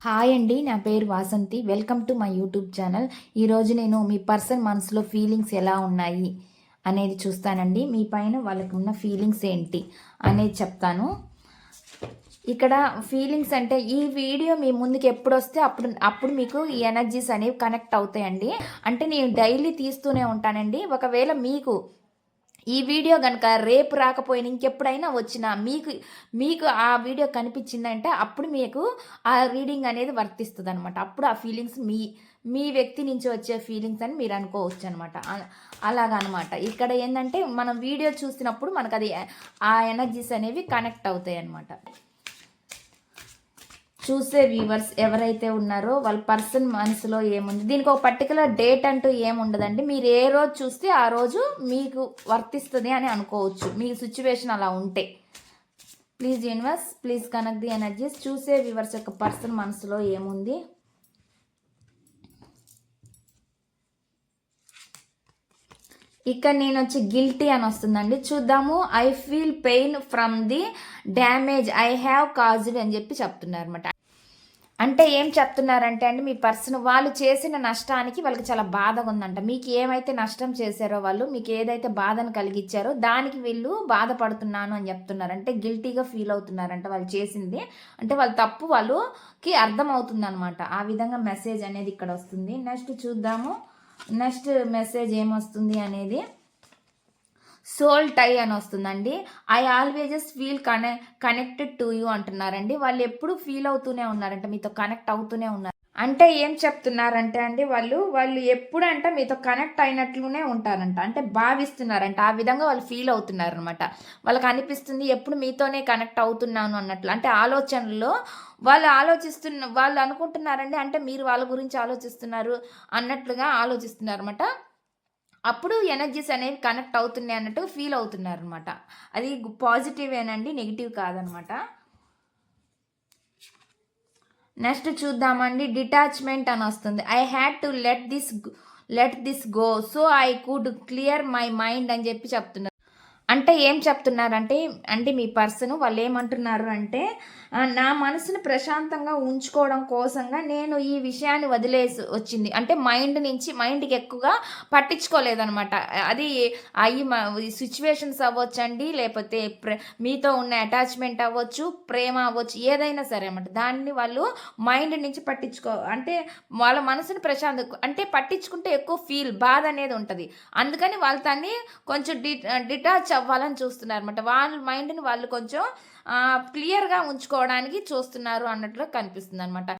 Hi అండి. నా పేరు Vasanthi. Welcome to my YouTube channel. ఈరోజు నేను మీ పర్సన్ మనసులో ఫీలింగ్స్ ఎలా ఉన్నాయి అనేది చూస్తానండి. మీ పైన వాళ్ళకు ఉన్న ఫీలింగ్స్ ఏంటి అనేది చెప్తాను. ఇక్కడ ఫీలింగ్స్ అంటే ఈ వీడియో మీ ముందుకు ఎప్పుడు వస్తే అప్పుడు మీకు ఈ ఎనర్జీస్ అనేవి కనెక్ట్ అవుతాయండి. అంటే నేను డైలీ తీస్తూనే ఉంటానండి. ఒకవేళ మీకు ఈ వీడియో కనుక రేపు రాకపోయినా ఇంకెప్పుడైనా వచ్చినా మీకు మీకు ఆ వీడియో కనిపించిందంటే అప్పుడు మీకు ఆ రీడింగ్ అనేది వర్తిస్తుంది అనమాట. అప్పుడు ఆ ఫీలింగ్స్ మీ వ్యక్తి నుంచి వచ్చే ఫీలింగ్స్ అని మీరు అనుకోవచ్చు అనమాట. అలాగనమాట. ఇక్కడ ఏంటంటే మనం వీడియో చూసినప్పుడు మనకు అది ఆ ఎనర్జీస్ అనేవి కనెక్ట్ అవుతాయి అనమాట. చూసే వ్యూవర్స్ ఎవరైతే ఉన్నారో వాళ్ళ పర్సన్ మనసులో ఏముంది, దీనికి ఒక పర్టికులర్ డేట్ అంటూ ఏముండదండి. మీరు ఏ రోజు చూస్తే ఆ రోజు మీకు వర్తిస్తుంది అని అనుకోవచ్చు, మీ సిచ్యువేషన్ అలా ఉంటే. Please universe, please connect the energies. చూసే వ్యూవర్స్ యొక్క పర్సన్ మనసులో ఏముంది. ఇక్కడ నేను వచ్చి గిల్టీ అని వస్తుందండి. చూద్దాము. I feel pain from the damage I have caused అని చెప్పి చెప్తున్నారు అనమాట. అంటే ఏం చెప్తున్నారంటే అండి, మీ పర్సన్ వాళ్ళు చేసిన నష్టానికి వాళ్ళకి చాలా బాధగా ఉందంట. మీకు ఏమైతే నష్టం చేశారో వాళ్ళు, మీకు ఏదైతే బాధను కలిగించారో దానికి వీళ్ళు బాధపడుతున్నాను అని చెప్తున్నారు. అంటే గిల్టీగా ఫీల్ అవుతున్నారంట వాళ్ళు చేసింది. అంటే వాళ్ళ తప్పు వాళ్ళకి అర్థమవుతుంది అనమాట. ఆ విధంగా మెసేజ్ అనేది ఇక్కడ వస్తుంది. నెక్స్ట్ చూద్దాము. నెక్స్ట్ మెసేజ్ ఏమొస్తుంది అనేది. సోల్ టై అని వస్తుందండి. I ఆల్వేజెస్ feel connected to you అంటున్నారండి. వాళ్ళు ఎప్పుడు ఫీల్ అవుతూనే ఉన్నారంట, మీతో కనెక్ట్ అవుతూనే ఉన్నారు. అంటే ఏం చెప్తున్నారంటే అండి, వాళ్ళు ఎప్పుడంట మీతో కనెక్ట్ అయినట్లునే ఉంటారంట. అంటే భావిస్తున్నారంట. ఆ విధంగా వాళ్ళు ఫీల్ అవుతున్నారు అనమాట. వాళ్ళకి అనిపిస్తుంది ఎప్పుడు మీతోనే కనెక్ట్ అవుతున్నాను అన్నట్లు. అంటే ఆలోచనలో వాళ్ళు అనుకుంటున్నారండి. అంటే మీరు వాళ్ళ గురించి ఆలోచిస్తున్నారు అన్నట్లుగా ఆలోచిస్తున్నారు అనమాట. అప్పుడు ఎనర్జీస్ అనేవి కనెక్ట్ అవుతున్నాయి అన్నట్టు ఫీల్ అవుతున్నారు అనమాట. అది పాజిటివేనండి, నెగిటివ్ కాదనమాట. నెక్స్ట్ చూద్దామండి. డిటాచ్మెంట్ అని వస్తుంది. I had to let this go so I could clear my mind అని చెప్పి చెప్తున్నారు. అంటే ఏం చెప్తున్నారంటే అంటే మీ పర్సన్ వాళ్ళు ఏమంటున్నారు అంటే, నా మనసును ప్రశాంతంగా ఉంచుకోవడం కోసంగా నేను ఈ విషయాన్ని వదిలేసి వచ్చింది. అంటే మైండ్కి ఎక్కువగా పట్టించుకోలేదనమాట. అది ఈ సిచ్యువేషన్స్ అవ్వచ్చండి, లేకపోతే మీతో ఉన్న అటాచ్మెంట్ అవ్వచ్చు, ప్రేమ అవ్వచ్చు, ఏదైనా సరే అనమాట. దాన్ని వాళ్ళు మైండ్ నుంచి అంటే వాళ్ళ మనసుని అంటే పట్టించుకుంటే ఎక్కువ బాధ అనేది ఉంటుంది. అందుకని వాళ్ళు దాన్ని కొంచెం డిటాచ్ అవ్వాలని చూస్తున్నారు అనమాట. వాళ్ళ మైండ్ని వాళ్ళు కొంచెం క్లియర్గా ఉంచుకోవడానికి చూస్తున్నారు అన్నట్లు కనిపిస్తుంది అనమాట.